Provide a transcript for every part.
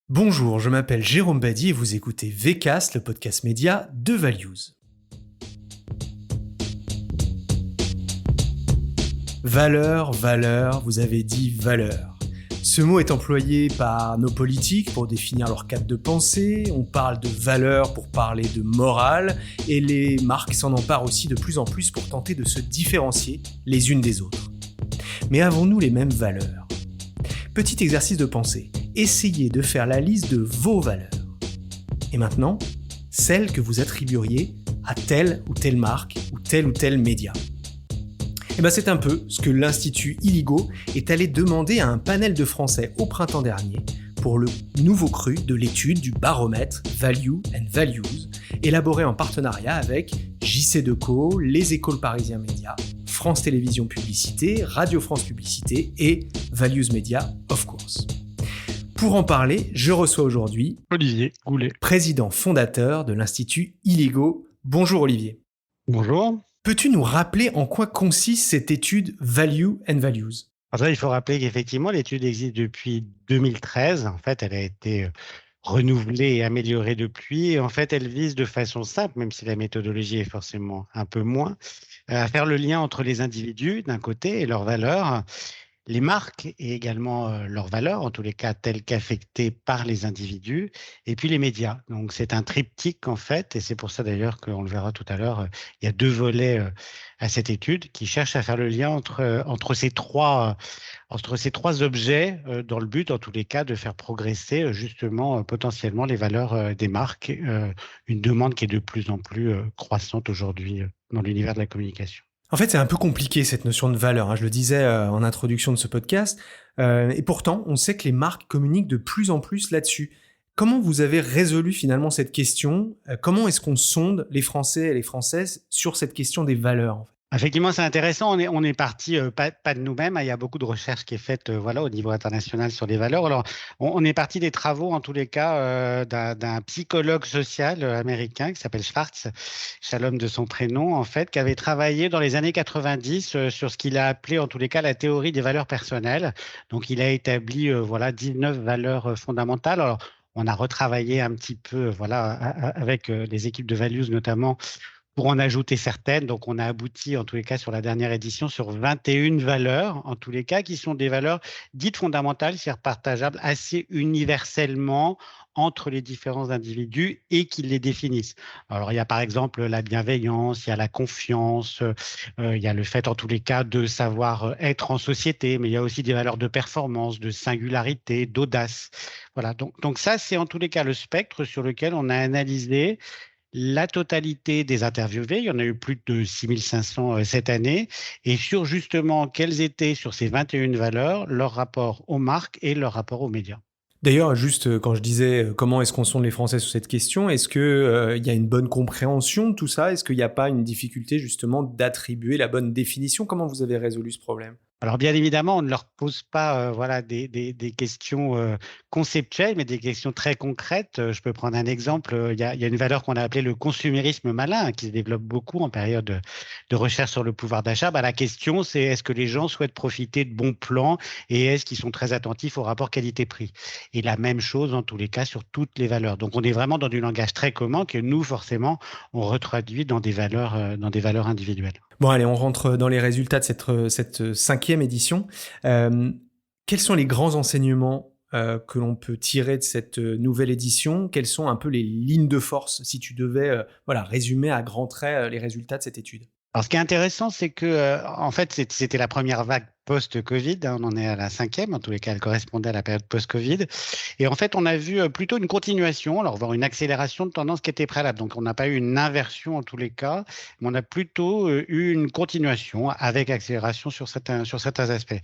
Bonjour, je m'appelle Jérôme Badi et vous écoutez VCast, le podcast média de Values. Valeur, vous avez dit valeur. Ce mot est employé par nos politiques pour définir leur cadre de pensée, on parle de valeur pour parler de morale, et les marques s'en emparent aussi de plus en plus pour tenter de se différencier les unes des autres. Mais avons-nous les mêmes valeurs ? Petit exercice de pensée, essayez de faire la liste de vos valeurs. Et maintenant, celles que vous attribueriez à telle ou telle marque ou tel média. Et bien c'est un peu ce que l'Institut Iligo est allé demander à un panel de Français au printemps dernier pour le nouveau cru de l'étude du baromètre Value and Values, élaboré en partenariat avec JC Decaux, les Écoles Parisiens Médias, France Télévisions Publicité, Radio France Publicité et Values Media, of course. Pour en parler, je reçois aujourd'hui Olivier Goulet. Président fondateur de l'Institut Iligo. Bonjour Olivier. Bonjour. Peux-tu nous rappeler en quoi consiste cette étude Value and Values ? Alors ça, il faut rappeler qu'effectivement, l'étude existe depuis 2013. En fait, elle a été renouvelée et améliorée depuis. Et en fait, elle vise de façon simple, même si la méthodologie est forcément un peu moins, à faire le lien entre les individus d'un côté et leurs valeurs, les marques et également leurs valeurs, en tous les cas telles qu'affectées par les individus, et puis les médias. Donc c'est un triptyque en fait, et c'est pour ça d'ailleurs qu'on le verra tout à l'heure, il y a deux volets à cette étude qui cherchent à faire le lien entre ces trois objets dans le but, en tous les cas, de faire progresser justement potentiellement les valeurs des marques, une demande qui est de plus en plus croissante aujourd'hui dans l'univers de la communication. En fait, c'est un peu compliqué cette notion de valeur, je le disais en introduction de ce podcast, et pourtant, on sait que les marques communiquent de plus en plus là-dessus. Comment vous avez résolu finalement cette question ? Comment est-ce qu'on sonde les Français et les Françaises sur cette question des valeurs ? Effectivement, c'est intéressant. On est parti pas de nous-mêmes. Il y a beaucoup de recherches qui est faite au niveau international sur les valeurs. Alors, on est parti des travaux, en tous les cas, d'un psychologue social américain qui s'appelle Schwartz, Shalom de son prénom, en fait, qui avait travaillé dans les années 90 sur ce qu'il a appelé, en tous les cas, la théorie des valeurs personnelles. Donc, il a établi 19 valeurs fondamentales. Alors, on a retravaillé un petit peu, avec les équipes de Values notamment, pour en ajouter certaines. Donc, on a abouti, en tous les cas, sur la dernière édition, sur 21 valeurs, en tous les cas, qui sont des valeurs dites fondamentales, c'est-à-dire partageables assez universellement entre les différents individus et qui les définissent. Alors, il y a par exemple la bienveillance, il y a la confiance, il y a le fait, en tous les cas, de savoir être en société, mais il y a aussi des valeurs de performance, de singularité, d'audace. Voilà, donc ça, c'est en tous les cas le spectre sur lequel on a analysé la totalité des interviewés, il y en a eu plus de 6500 cette année, et sur justement quelles étaient sur ces 21 valeurs leur rapport aux marques et leur rapport aux médias. D'ailleurs, juste quand je disais comment est-ce qu'on sonde les Français sur cette question, est-ce qu'il y a une bonne compréhension de tout ça ? Est-ce qu'il n'y a pas une difficulté justement d'attribuer la bonne définition ? Comment vous avez résolu ce problème ? Alors bien évidemment, on ne leur pose pas des questions conceptuelles, mais des questions très concrètes. Je peux prendre un exemple. Il y a une valeur qu'on a appelée le consumérisme malin, qui se développe beaucoup en période de recherche sur le pouvoir d'achat. La question, c'est est-ce que les gens souhaitent profiter de bons plans et est-ce qu'ils sont très attentifs au rapport qualité-prix ? Et la même chose en tous les cas sur toutes les valeurs. Donc on est vraiment dans du langage très commun que nous, forcément, on retraduit dans des valeurs individuelles. Bon, allez, on rentre dans les résultats de cette cinquième édition. Quels sont les grands enseignements que l'on peut tirer de cette nouvelle édition ? Quelles sont un peu les lignes de force, si tu devais résumer à grands traits les résultats de cette étude ? Alors, ce qui est intéressant, c'est que, en fait, c'était la première vague post-Covid. On en est à la cinquième. En tous les cas, elle correspondait à la période post-Covid. Et en fait, on a vu plutôt une continuation, alors voire une accélération de tendance qui était préalable. Donc, on n'a pas eu une inversion en tous les cas, mais on a plutôt eu une continuation avec accélération sur certains aspects.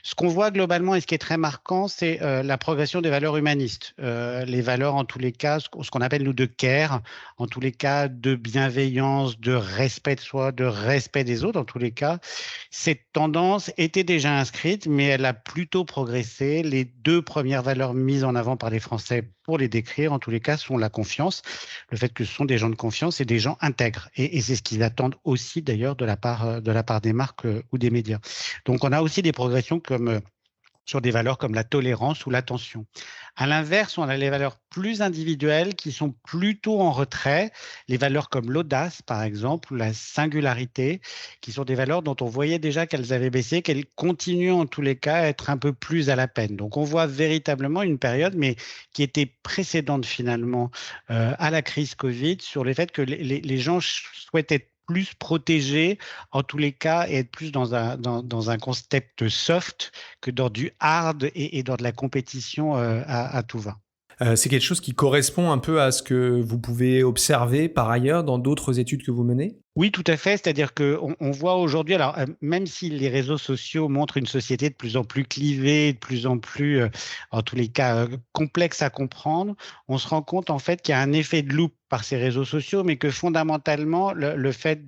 Ce qu'on voit globalement et ce qui est très marquant, c'est la progression des valeurs humanistes. Les valeurs, en tous les cas, ce qu'on appelle, nous, de care, en tous les cas, de bienveillance, de respect de soi, de respect des autres, en tous les cas. Cette tendance était déjà inscrite, mais elle a plutôt progressé. Les deux premières valeurs mises en avant par les Français pour les décrire, en tous les cas, sont la confiance, le fait que ce sont des gens de confiance et des gens intègres. Et c'est ce qu'ils attendent aussi, d'ailleurs, de la part des marques ou des médias. Donc, on a aussi des progressions comme sur des valeurs comme la tolérance ou l'attention. À l'inverse, on a les valeurs plus individuelles qui sont plutôt en retrait, les valeurs comme l'audace, par exemple, ou la singularité, qui sont des valeurs dont on voyait déjà qu'elles avaient baissé, qu'elles continuent en tous les cas à être un peu plus à la peine. Donc on voit véritablement une période, mais qui était précédente finalement à la crise Covid, sur le fait que les gens souhaitent être plus protégés, en tous les cas, et être plus dans un concept soft que dans du hard et dans de la compétition à tout va. C'est quelque chose qui correspond un peu à ce que vous pouvez observer par ailleurs dans d'autres études que vous menez? Oui, tout à fait. C'est-à-dire qu'on voit aujourd'hui, alors même si les réseaux sociaux montrent une société de plus en plus clivée, de plus en plus, en tous les cas, complexe à comprendre, on se rend compte en fait qu'il y a un effet de loupe par ces réseaux sociaux, mais que fondamentalement, le fait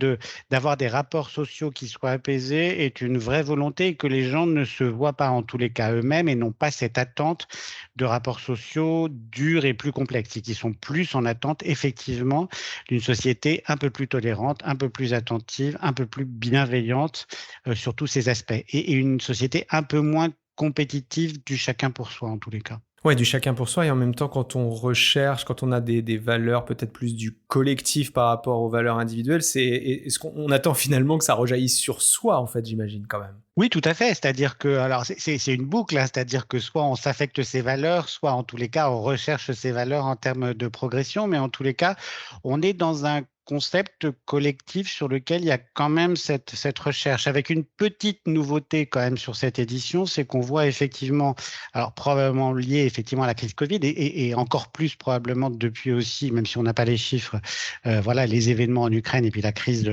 d'avoir des rapports sociaux qui soient apaisés est une vraie volonté et que les gens ne se voient pas en tous les cas eux-mêmes et n'ont pas cette attente de rapports sociaux durs et plus complexes et qui sont plus en attente effectivement d'une société un peu plus tolérante, un peu plus attentive, un peu plus bienveillante sur tous ces aspects et une société un peu moins compétitive du chacun pour soi en tous les cas. Ouais, du chacun pour soi et en même temps, quand on recherche, quand on a des valeurs peut-être plus du collectif par rapport aux valeurs individuelles, est-ce qu'on attend finalement que ça rejaillisse sur soi, en fait, j'imagine quand même? Oui, tout à fait. C'est-à-dire que, alors, c'est une boucle, hein, c'est-à-dire que soit on s'affecte ces valeurs, soit en tous les cas, on recherche ces valeurs en termes de progression, mais en tous les cas, on est dans un concept collectif sur lequel il y a quand même cette recherche, avec une petite nouveauté quand même sur cette édition, c'est qu'on voit effectivement, alors probablement lié effectivement à la crise Covid et encore plus probablement depuis aussi, même si on n'a pas les chiffres, voilà, les événements en Ukraine et puis la crise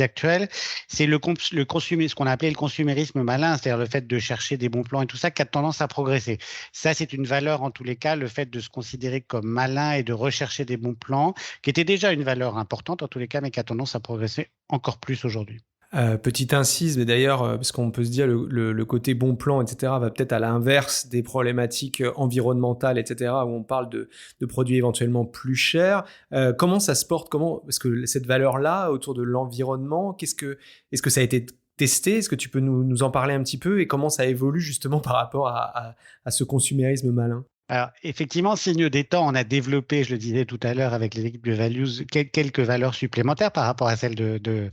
actuelle, c'est ce qu'on a appelé le consumérisme malin, c'est-à-dire le fait de chercher des bons plans et tout ça, qui a tendance à progresser. Ça, c'est une valeur en tous les cas, le fait de se considérer comme malin et de rechercher des bons plans, qui était déjà une valeur importante en tous les cas, mais qui a tendance à progresser encore plus aujourd'hui. Petite incise, mais d'ailleurs, parce qu'on peut se dire le côté bon plan, et cetera, va peut-être à l'inverse des problématiques, environnementales, et cetera, où on parle de produits éventuellement plus chers. Comment ça se porte? Comment parce que cette valeur-là, autour de l'environnement, est-ce que ça a été testé? Est-ce que tu peux nous en parler un petit peu et comment ça évolue justement par rapport à ce consumérisme malin? Alors, effectivement, signe des temps, on a développé, je le disais tout à l'heure avec les équipes de Values, quelques valeurs supplémentaires par rapport à celles de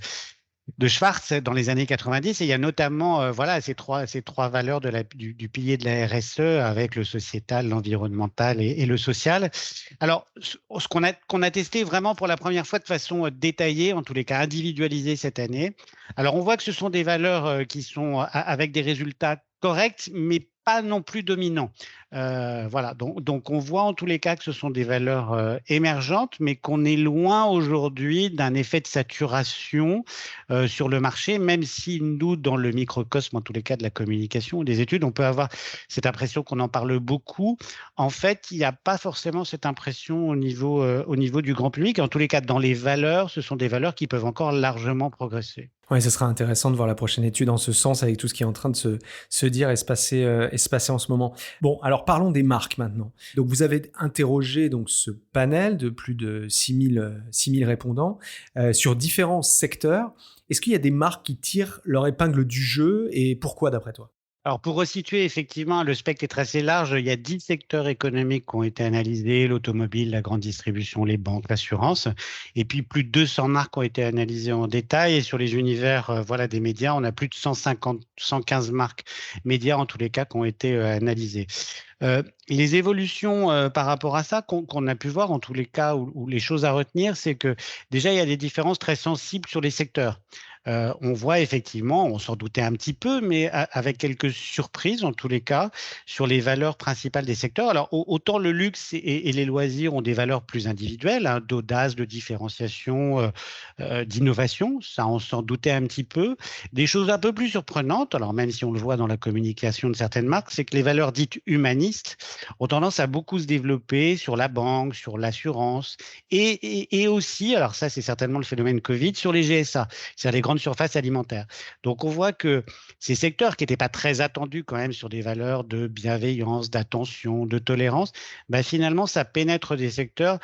Schwartz dans les années 90. Et il y a notamment voilà, ces trois valeurs du pilier de la RSE avec le sociétal, l'environnemental et le social. Alors, ce qu'on a testé vraiment pour la première fois de façon détaillée, en tous les cas individualisée cette année. Alors, on voit que ce sont des valeurs qui sont avec des résultats corrects, mais pas non plus dominants. Voilà, donc on voit en tous les cas que ce sont des valeurs émergentes, mais qu'on est loin aujourd'hui d'un effet de saturation sur le marché, même si nous, dans le microcosme, en tous les cas de la communication ou des études, on peut avoir cette impression qu'on en parle beaucoup. En fait, il n'y a pas forcément cette impression au niveau du grand public. En tous les cas, dans les valeurs, ce sont des valeurs qui peuvent encore largement progresser. Ouais, ce sera intéressant de voir la prochaine étude en ce sens avec tout ce qui est en train de se dire et se passer en ce moment. Bon, alors parlons des marques maintenant. Donc vous avez interrogé donc ce panel de plus de 6 000 répondants sur différents secteurs. Est-ce qu'il y a des marques qui tirent leur épingle du jeu et pourquoi d'après toi? Alors, pour resituer, effectivement, le spectre est assez large. Il y a 10 secteurs économiques qui ont été analysés, l'automobile, la grande distribution, les banques, l'assurance. Et puis, plus de 200 marques ont été analysées en détail. Et sur les univers voilà, des médias, on a plus de 150, 115 marques médias, en tous les cas, qui ont été analysées. Les évolutions par rapport à ça qu'on a pu voir, en tous les cas, où les choses à retenir, c'est que déjà, il y a des différences très sensibles sur les secteurs. On voit effectivement, on s'en doutait un petit peu, mais avec quelques surprises en tous les cas sur les valeurs principales des secteurs. Alors autant le luxe et les loisirs ont des valeurs plus individuelles, hein, d'audace, de différenciation, d'innovation, ça on s'en doutait un petit peu. Des choses un peu plus surprenantes, alors même si on le voit dans la communication de certaines marques, c'est que les valeurs dites humanistes ont tendance à beaucoup se développer sur la banque, sur l'assurance et aussi, alors ça c'est certainement le phénomène Covid, sur les GSA, c'est-à-dire les grandes surfaces alimentaires. Donc on voit que ces secteurs qui n'étaient pas très attendus quand même sur des valeurs de bienveillance, d'attention, de tolérance, bah finalement ça pénètre des secteurs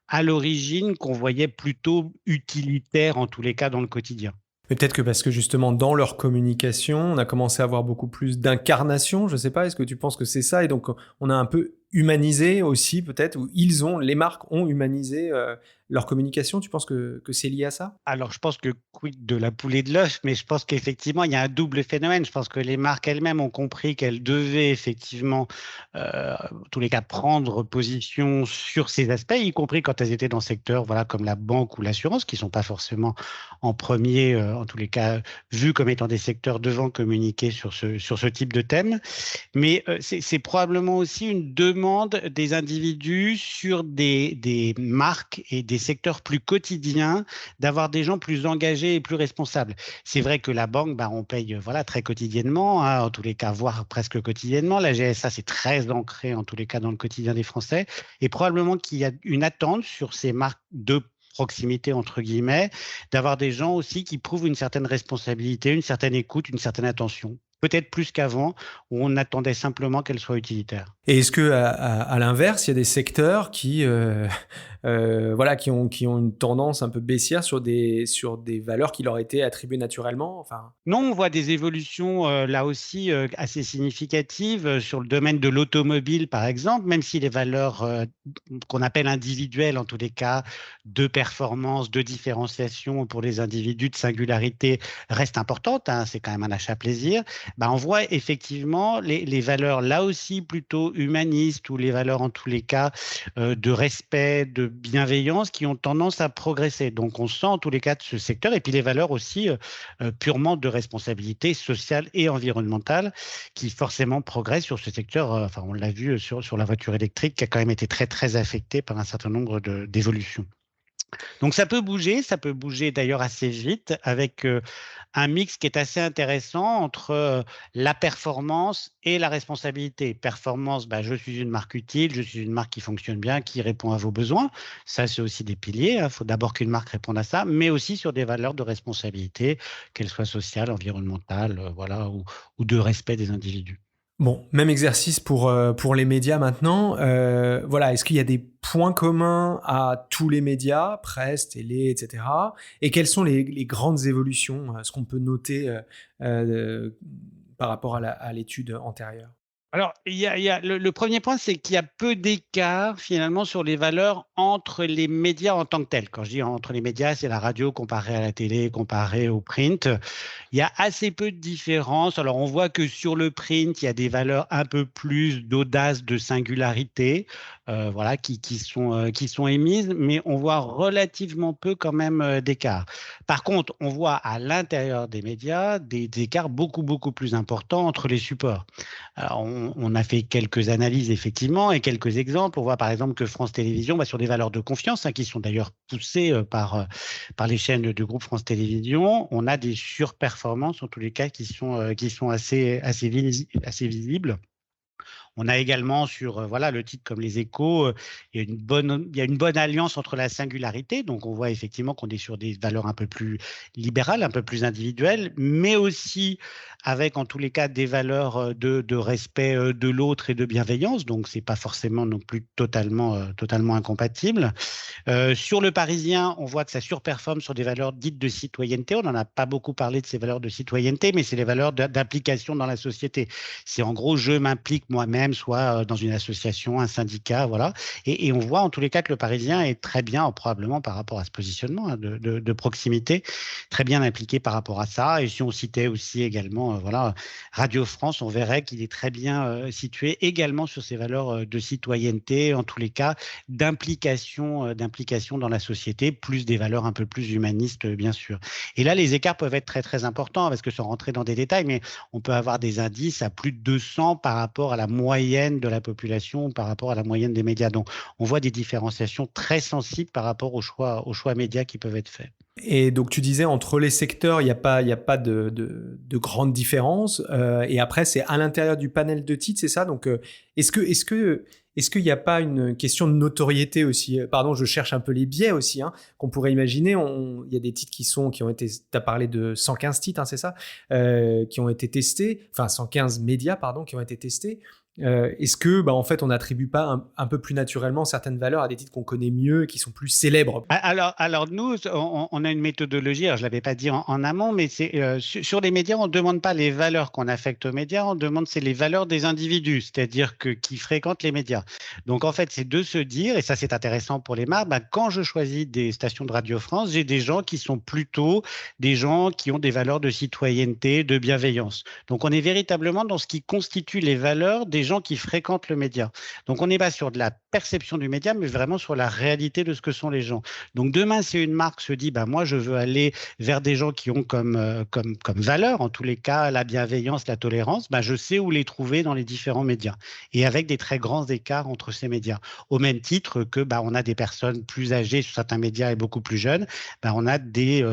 à l'origine qu'on voyait plutôt utilitaires en tous les cas dans le quotidien. Mais peut-être que parce que justement dans leur communication, on a commencé à avoir beaucoup plus d'incarnation, je sais pas, est-ce que tu penses que c'est ça? Et donc on a un peu humanisé aussi peut-être, ou les marques ont humanisé leur communication, tu penses que c'est lié à ça? Alors, je pense que quid de la poule et de l'œuf, mais je pense qu'effectivement, il y a un double phénomène. Je pense que les marques elles-mêmes ont compris qu'elles devaient effectivement, en tous les cas, prendre position sur ces aspects, y compris quand elles étaient dans le secteur, voilà, comme la banque ou l'assurance, qui sont pas forcément en premier, en tous les cas, vus comme étant des secteurs devant communiquer sur ce type de thème. Mais c'est probablement aussi une demande des individus sur des marques et des secteurs plus quotidiens, d'avoir des gens plus engagés et plus responsables. C'est vrai que la banque, bah, on paye voilà, très quotidiennement, hein, en tous les cas, voire presque quotidiennement. La GSA, c'est très ancré en tous les cas dans le quotidien des Français. Et probablement qu'il y a une attente sur ces marques de proximité, entre guillemets, d'avoir des gens aussi qui prouvent une certaine responsabilité, une certaine écoute, une certaine attention. Peut-être plus qu'avant, où on attendait simplement qu'elle soit utilitaire. Et est-ce que à l'inverse, il y a des secteurs qui voilà qui ont une tendance un peu baissière sur des valeurs qui leur étaient attribuées naturellement, enfin. Non, on voit des évolutions là aussi assez significatives sur le domaine de l'automobile, par exemple, même si les valeurs qu'on appelle individuelles, en tous les cas, de performance, de différenciation pour les individus, de singularité, restent importantes, hein, c'est quand même un achat plaisir. Bah, on voit effectivement les valeurs là aussi plutôt humanistes ou les valeurs en tous les cas de respect, de bienveillance qui ont tendance à progresser. Donc on sent en tous les cas de ce secteur et puis les valeurs aussi purement de responsabilité sociale et environnementale qui forcément progresse sur ce secteur. Enfin, on l'a vu sur la voiture électrique qui a quand même été très, très affectée par un certain nombre d'évolutions. Donc ça peut bouger d'ailleurs assez vite avec un mix qui est assez intéressant entre la performance et la responsabilité. Performance, bah, je suis une marque utile, je suis une marque qui fonctionne bien, qui répond à vos besoins. Ça, c'est aussi des piliers. Il faut d'abord qu'une marque réponde à ça, mais aussi sur des valeurs de responsabilité, qu'elles soient sociales, environnementales, voilà, ou de respect des individus. Bon, même exercice pour les médias maintenant. Voilà, est-ce qu'il y a des points communs à tous les médias, presse, télé, etc. Et quelles sont les grandes évolutions, ce qu'on peut noter par rapport à l'étude antérieure? Alors, il y a le 1er point, c'est qu'il y a peu d'écart finalement sur les valeurs entre les médias en tant que tels. Quand je dis entre les médias, c'est la radio comparée à la télé, comparée au print. Il y a assez peu de différence. Alors, on voit que sur le print, il y a des valeurs un peu plus d'audace, de singularité, voilà, qui sont émises, mais on voit relativement peu quand même d'écart. Par contre, on voit à l'intérieur des médias des écarts beaucoup, beaucoup plus importants entre les supports. Alors, on a fait quelques analyses effectivement et quelques exemples. On voit par exemple que France Télévisions, bah, sur des valeurs de confiance, hein, qui sont d'ailleurs poussées par les chaînes de groupe France Télévisions, on a des surperformances en tous les cas qui sont assez visibles. On a également sur voilà, le titre comme Les Échos, il y a une bonne alliance entre la singularité. Donc, on voit effectivement qu'on est sur des valeurs un peu plus libérales, un peu plus individuelles, mais aussi avec en tous les cas des valeurs de respect de l'autre et de bienveillance. Donc, ce n'est pas forcément non plus totalement incompatible. Sur le Parisien, on voit que ça surperforme sur des valeurs dites de citoyenneté. On n'en a pas beaucoup parlé de ces valeurs de citoyenneté, mais c'est les valeurs d'implication dans la société. C'est en gros, je m'implique moi-même, soit dans une association, un syndicat, voilà. Et on voit en tous les cas que le Parisien est très bien, probablement par rapport à ce positionnement hein, de proximité, très bien impliqué par rapport à ça. Et si on citait aussi également, voilà, Radio France, on verrait qu'il est très bien situé également sur ces valeurs de citoyenneté, en tous les cas, d'implication dans la société, plus des valeurs un peu plus humanistes, bien sûr. Et là, les écarts peuvent être très, très importants, parce que sans rentrer dans des détails, mais on peut avoir des indices à plus de 200 par rapport à la moyenne de la population, par rapport à la moyenne des médias. Donc, on voit des différenciations très sensibles par rapport aux choix médias qui peuvent être faits. Et donc tu disais entre les secteurs, il y a pas de grande différence. Et après, c'est à l'intérieur du panel de titres, c'est ça? Donc est-ce qu'il n'y a pas une question de notoriété aussi? Pardon, je cherche un peu les biais aussi, hein, qu'on pourrait imaginer. Il y a des titres qui ont été, tu as parlé de 115 titres, hein, c'est ça, qui ont été testés, enfin 115 médias, pardon, qui ont été testés. Est-ce que, en fait, on n'attribue pas un peu plus naturellement certaines valeurs à des titres qu'on connaît mieux et qui sont plus célèbres? Alors nous, on a une méthodologie, alors je ne l'avais pas dit en amont, mais sur les médias, on ne demande pas les valeurs qu'on affecte aux médias, on demande c'est les valeurs des individus, c'est-à-dire qui fréquentent les médias. Donc en fait, c'est de se dire, et ça c'est intéressant pour les marques, quand je choisis des stations de Radio France, j'ai des gens qui sont plutôt des gens qui ont des valeurs de citoyenneté, de bienveillance. Donc on est véritablement dans ce qui constitue les valeurs des gens qui fréquentent le média. Donc on n'est pas sur de la perception du média, mais vraiment sur la réalité de ce que sont les gens. Donc demain, si une marque se dit, moi je veux aller vers des gens qui ont comme valeur, en tous les cas, la bienveillance, la tolérance, je sais où les trouver dans les différents médias. Et avec des très grands écarts entre ces médias. Au même titre que on a des personnes plus âgées sur certains médias et beaucoup plus jeunes, on a des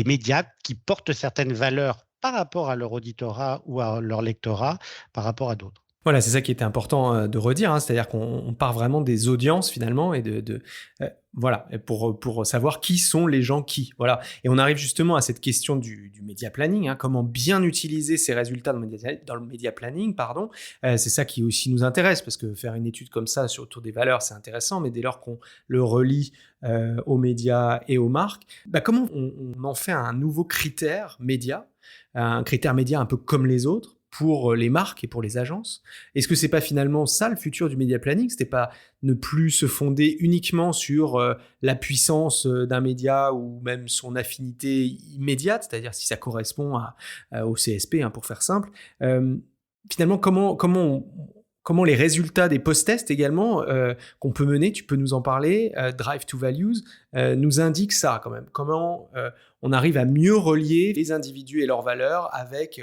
médias qui portent certaines valeurs par rapport à leur auditorat ou à leur lectorat par rapport à d'autres. Voilà, c'est ça qui était important de redire, hein, c'est-à-dire qu'on part vraiment des audiences finalement et voilà, et pour savoir qui sont les gens qui. Voilà. Et on arrive justement à cette question du média planning, hein, comment bien utiliser ces résultats dans le média planning, pardon. C'est ça qui aussi nous intéresse, parce que faire une étude comme ça autour des valeurs, c'est intéressant, mais dès lors qu'on le relie aux médias et aux marques, comment on en fait un nouveau critère média, un critère média un peu comme les autres, pour les marques et pour les agences? Est-ce que c'est pas finalement ça le futur du media planning? C'était pas ne plus se fonder uniquement sur la puissance d'un média ou même son affinité immédiate, c'est-à-dire si ça correspond au CSP, hein, pour faire simple. Finalement, comment les résultats des post-tests également qu'on peut mener, tu peux nous en parler, Drive to Values, nous indiquent ça quand même. Comment on arrive à mieux relier les individus et leurs valeurs avec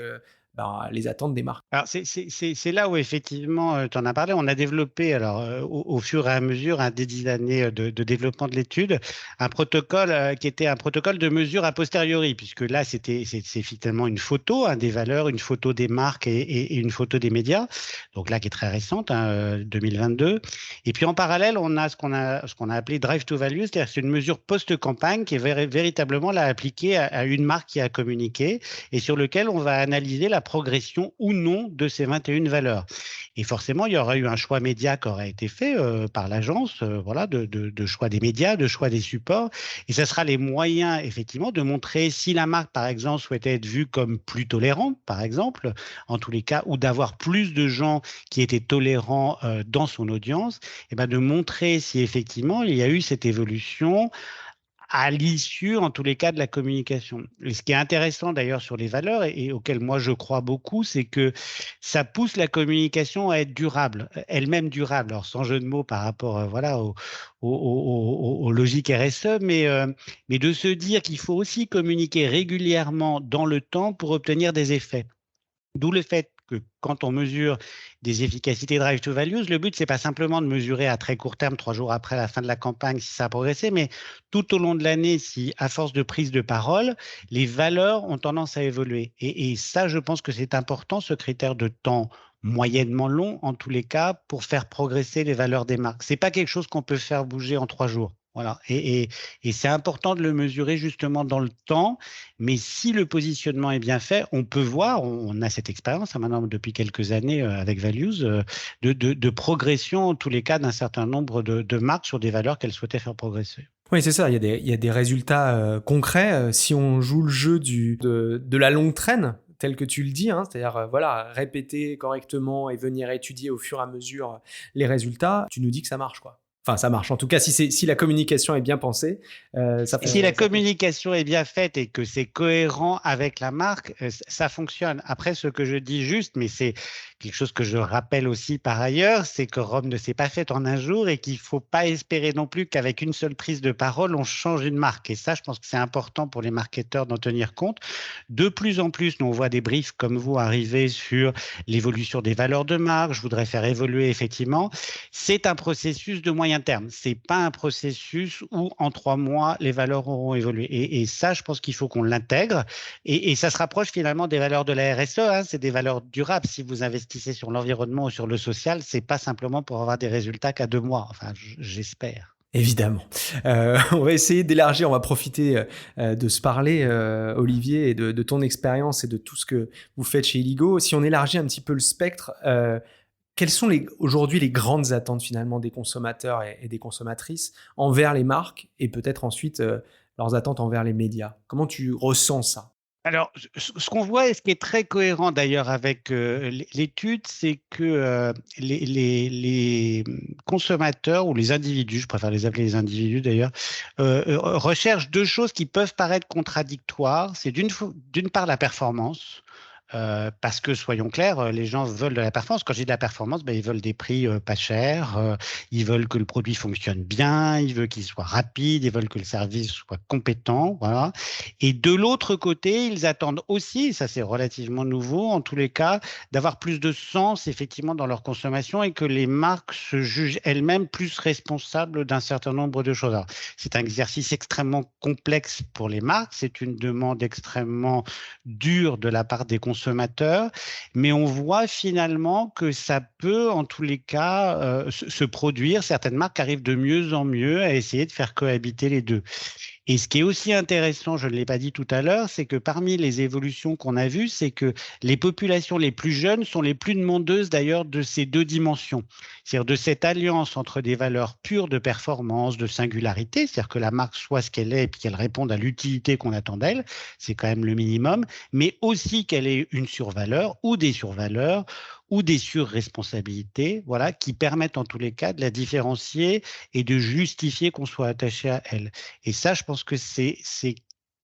les attentes des marques. Alors, c'est là où effectivement, tu en as parlé. On a développé, au fur et à mesure, des 10 années de développement de l'étude, un protocole qui était un protocole de mesure a posteriori, puisque là, c'est finalement une photo des valeurs, une photo des marques et une photo des médias. Donc là, qui est très récente, 2022. Et puis en parallèle, on a ce qu'on a appelé Drive to Value, c'est-à-dire que c'est une mesure post-campagne qui est véritablement là appliquée à une marque qui a communiqué et sur lequel on va analyser la progression ou non de ces 21 valeurs. Et forcément, il y aura eu un choix média qui aurait été fait par l'agence, de choix des médias, de choix des supports. Et ce sera les moyens, effectivement, de montrer si la marque, par exemple, souhaitait être vue comme plus tolérante, par exemple, en tous les cas, ou d'avoir plus de gens qui étaient tolérants dans son audience, et de montrer si effectivement il y a eu cette évolution à l'issue, en tous les cas, de la communication. Et ce qui est intéressant d'ailleurs sur les valeurs et auquel moi je crois beaucoup, c'est que ça pousse la communication à être durable, elle-même durable. Alors sans jeu de mots par rapport aux logiques RSE, mais de se dire qu'il faut aussi communiquer régulièrement dans le temps pour obtenir des effets. D'où le fait que quand on mesure des efficacités Drive to Values, le but, c'est pas simplement de mesurer à très court terme, 3 jours après la fin de la campagne, si ça a progressé, mais tout au long de l'année, si à force de prise de parole, les valeurs ont tendance à évoluer. Et ça, je pense que c'est important, ce critère de temps moyennement long, en tous les cas, pour faire progresser les valeurs des marques. C'est pas quelque chose qu'on peut faire bouger en 3 jours. Voilà. Et c'est important de le mesurer justement dans le temps. Mais si le positionnement est bien fait, on peut voir, on a cette expérience maintenant depuis quelques années avec Values, de progression en tous les cas d'un certain nombre de marques sur des valeurs qu'elles souhaitaient faire progresser. Oui, c'est ça, il y a des résultats concrets si on joue le jeu de la longue traîne, tel que tu le dis, hein, c'est-à-dire répéter correctement et venir étudier au fur et à mesure les résultats, tu nous dis que ça marche, quoi. Enfin, ça marche. En tout cas, si la communication est bien pensée, ça Si la communication est bien faite et que c'est cohérent avec la marque, ça fonctionne. Après, ce que je dis juste, mais c'est quelque chose que je rappelle aussi par ailleurs, c'est que Rome ne s'est pas faite en un jour et qu'il ne faut pas espérer non plus qu'avec une seule prise de parole, on change une marque. Et ça, je pense que c'est important pour les marketeurs d'en tenir compte. De plus en plus, nous, on voit des briefs comme vous arriver sur l'évolution des valeurs de marque. Je voudrais faire évoluer effectivement. C'est un processus de moyen terme. Ce n'est pas un processus où en 3 mois, les valeurs auront évolué. Et ça, je pense qu'il faut qu'on l'intègre. Et ça se rapproche finalement des valeurs de la RSE. Hein. C'est des valeurs durables. Si vous investissez sur l'environnement ou sur le social, ce n'est pas simplement pour avoir des résultats qu'à 2 mois. Enfin, j'espère. Évidemment. On va essayer d'élargir, on va profiter de se parler, Olivier, et de ton expérience et de tout ce que vous faites chez Illigo. Si on élargit un petit peu le spectre, Quelles sont aujourd'hui les grandes attentes finalement des consommateurs et des consommatrices envers les marques et peut-être ensuite leurs attentes envers les médias? Comment tu ressens ça? Alors, ce qu'on voit et ce qui est très cohérent d'ailleurs avec l'étude, c'est que les consommateurs ou les individus, je préfère les appeler les individus d'ailleurs, recherchent deux choses qui peuvent paraître contradictoires. C'est d'une part la performance. Parce que soyons clairs, les gens veulent de la performance. Quand je dis de la performance, ben, ils veulent des prix pas chers, ils veulent que le produit fonctionne bien, ils veulent qu'il soit rapide, ils veulent que le service soit compétent, voilà. Et de l'autre côté, ils attendent aussi, ça c'est relativement nouveau en tous les cas, d'avoir plus de sens effectivement dans leur consommation et que les marques se jugent elles-mêmes plus responsables d'un certain nombre de choses. Alors, c'est un exercice extrêmement complexe pour les marques, c'est une demande extrêmement dure de la part des consommateurs, mais on voit finalement que ça peut, en tous les cas, se produire. Certaines marques arrivent de mieux en mieux à essayer de faire cohabiter les deux. Et ce qui est aussi intéressant, je ne l'ai pas dit tout à l'heure, c'est que parmi les évolutions qu'on a vues, c'est que les populations les plus jeunes sont les plus demandeuses d'ailleurs de ces deux dimensions. C'est-à-dire de cette alliance entre des valeurs pures de performance, de singularité, c'est-à-dire que la marque soit ce qu'elle est et puis qu'elle réponde à l'utilité qu'on attend d'elle, c'est quand même le minimum, mais aussi qu'elle ait une survaleur ou des survaleurs ou des surresponsabilités, voilà, qui permettent en tous les cas de la différencier et de justifier qu'on soit attaché à elle. Et ça, je pense que c'est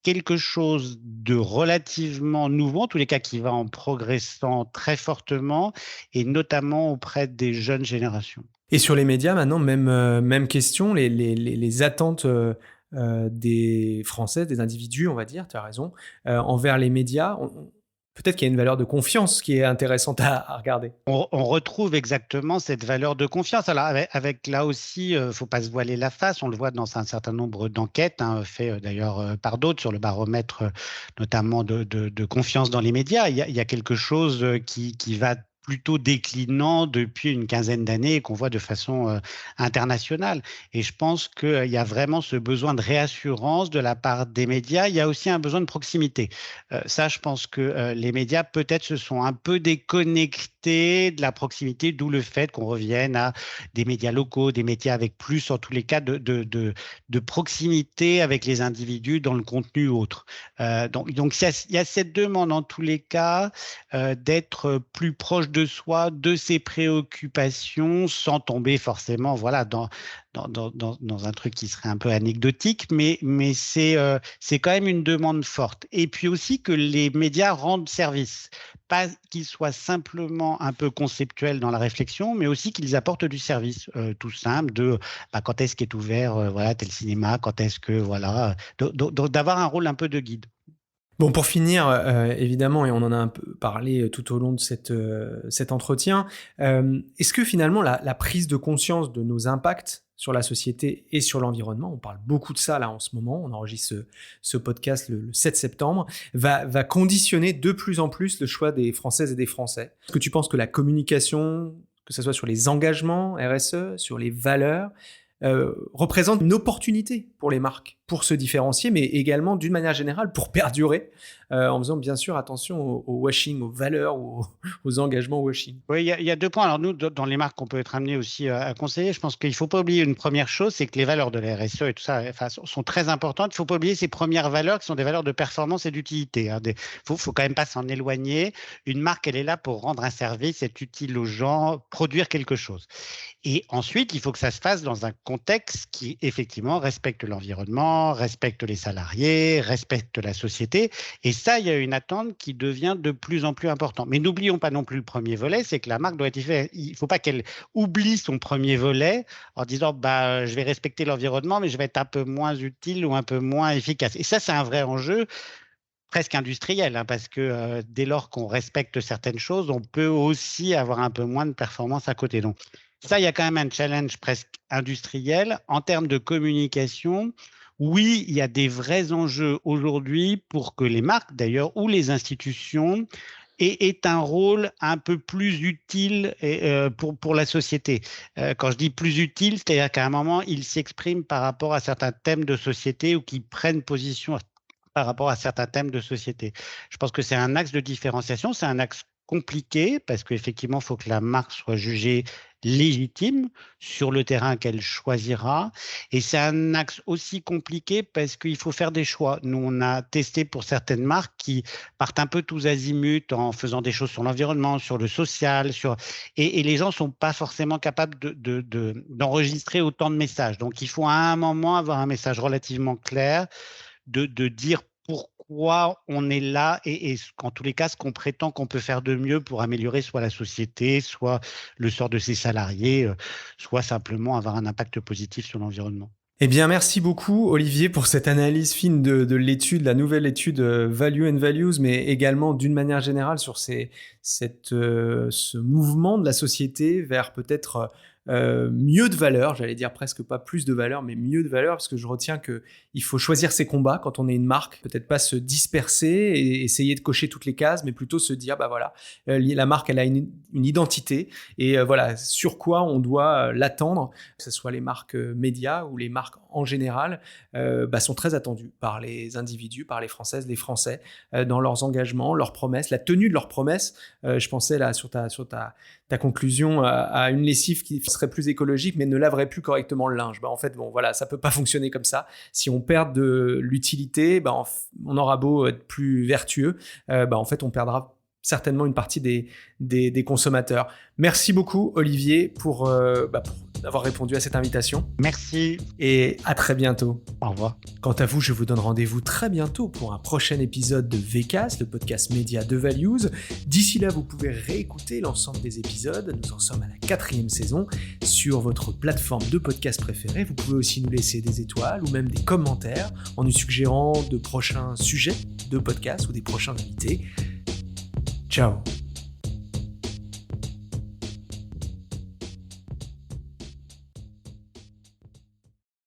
quelque chose de relativement nouveau, en tous les cas qui va en progressant très fortement, et notamment auprès des jeunes générations. Et sur les médias maintenant, même question, les attentes des Français, des individus, on va dire, tu as raison, envers les médias. Peut-être qu'il y a une valeur de confiance qui est intéressante à regarder. On retrouve exactement cette valeur de confiance. Alors avec là aussi, faut pas se voiler la face. On le voit dans un certain nombre d'enquêtes, hein, fait d'ailleurs par d'autres sur le baromètre, notamment de confiance dans les médias. Il y a quelque chose qui va plutôt déclinant depuis une quinzaine d'années et qu'on voit de façon internationale. Et je pense qu'il y a vraiment ce besoin de réassurance de la part des médias. Il y a aussi un besoin de proximité. Ça, je pense que les médias peut-être se sont un peu déconnectés de la proximité, d'où le fait qu'on revienne à des médias locaux, des médias avec plus, en tous les cas, de proximité avec les individus dans le contenu autre. Donc il y a cette demande, en tous les cas, d'être plus proche de soi, de ses préoccupations, sans tomber forcément voilà, dans un truc qui serait un peu anecdotique, mais c'est quand même une demande forte. Et puis aussi que les médias rendent service, pas qu'ils soient simplement un peu conceptuels dans la réflexion, mais aussi qu'ils apportent du service, tout simple, quand est-ce qu'est ouvert voilà, tel cinéma, quand est-ce que, voilà, d'avoir un rôle un peu de guide. Bon, pour finir, évidemment, et on en a un peu parlé tout au long de cet entretien, est-ce que finalement la prise de conscience de nos impacts sur la société et sur l'environnement, on parle beaucoup de ça là en ce moment, on enregistre ce podcast le 7 septembre, va conditionner de plus en plus le choix des Françaises et des Français? Est-ce que tu penses que la communication, que ce soit sur les engagements RSE, sur les valeurs, représente une opportunité pour les marques, pour se différencier, mais également d'une manière générale pour perdurer, en faisant bien sûr attention au washing, aux valeurs, aux engagements washing. Oui, il y a 2 points. Alors nous, dans les marques qu'on peut être amené aussi à conseiller, je pense qu'il ne faut pas oublier une première chose, c'est que les valeurs de la RSE et tout ça sont très importantes. Il ne faut pas oublier ces premières valeurs qui sont des valeurs de performance et d'utilité. Il faut quand même pas s'en éloigner. Une marque, elle est là pour rendre un service, être utile aux gens, produire quelque chose. Et ensuite, il faut que ça se fasse dans un contexte qui, effectivement, respecte l'environnement, respecte les salariés, respecte la société. Et ça, il y a une attente qui devient de plus en plus importante. Mais n'oublions pas non plus le premier volet, c'est que la marque doit être efficace. Il ne faut pas qu'elle oublie son premier volet en disant je vais respecter l'environnement, mais je vais être un peu moins utile ou un peu moins efficace. Et ça, c'est un vrai enjeu presque industriel, hein, parce que dès lors qu'on respecte certaines choses, on peut aussi avoir un peu moins de performance à côté. Donc, ça, il y a quand même un challenge presque industriel. En termes de communication, oui, il y a des vrais enjeux aujourd'hui pour que les marques, d'ailleurs, ou les institutions aient un rôle un peu plus utile pour la société. Quand je dis plus utile, c'est-à-dire qu'à un moment, ils s'expriment par rapport à certains thèmes de société ou qu'ils prennent position par rapport à certains thèmes de société. Je pense que c'est un axe de différenciation, c'est un axe compliqué parce qu'effectivement, il faut que la marque soit jugée légitime sur le terrain qu'elle choisira. Et c'est un axe aussi compliqué parce qu'il faut faire des choix. Nous, on a testé pour certaines marques qui partent un peu tous azimuts en faisant des choses sur l'environnement, sur le social, et les gens ne sont pas forcément capables d'enregistrer autant de messages. Donc, il faut à un moment avoir un message relativement clair de dire pourquoi on est là et en tous les cas, ce qu'on prétend qu'on peut faire de mieux pour améliorer soit la société, soit le sort de ses salariés, soit simplement avoir un impact positif sur l'environnement. Eh bien, merci beaucoup, Olivier, pour cette analyse fine de l'étude, la nouvelle étude Value and Values, mais également d'une manière générale sur ce mouvement de la société vers peut-être mieux de valeur, j'allais dire presque pas plus de valeur, mais mieux de valeur, parce que je retiens qu'il faut choisir ses combats quand on est une marque, peut-être pas se disperser et essayer de cocher toutes les cases, mais plutôt se dire, bah voilà, la marque, elle a une identité, et voilà, sur quoi on doit l'attendre, que ce soit les marques médias ou les marques en général, sont très attendues par les individus, par les Françaises, les Français, dans leurs engagements, leurs promesses, la tenue de leurs promesses. Je pensais là sur ta conclusion à une lessive qui serait plus écologique mais ne laverait plus correctement le linge. En fait, bon, voilà, ça peut pas fonctionner comme ça. Si on perd de l'utilité, on aura beau être plus vertueux, en fait, on perdra certainement une partie des consommateurs. Merci beaucoup, Olivier, pour avoir répondu à cette invitation. Merci. Et à très bientôt. Au revoir. Quant à vous, je vous donne rendez-vous très bientôt pour un prochain épisode de VCast, le podcast média de Values. D'ici là, vous pouvez réécouter l'ensemble des épisodes. Nous en sommes à la 4e saison sur votre plateforme de podcast préférée. Vous pouvez aussi nous laisser des étoiles ou même des commentaires en nous suggérant de prochains sujets de podcast ou des prochains invités. Ciao.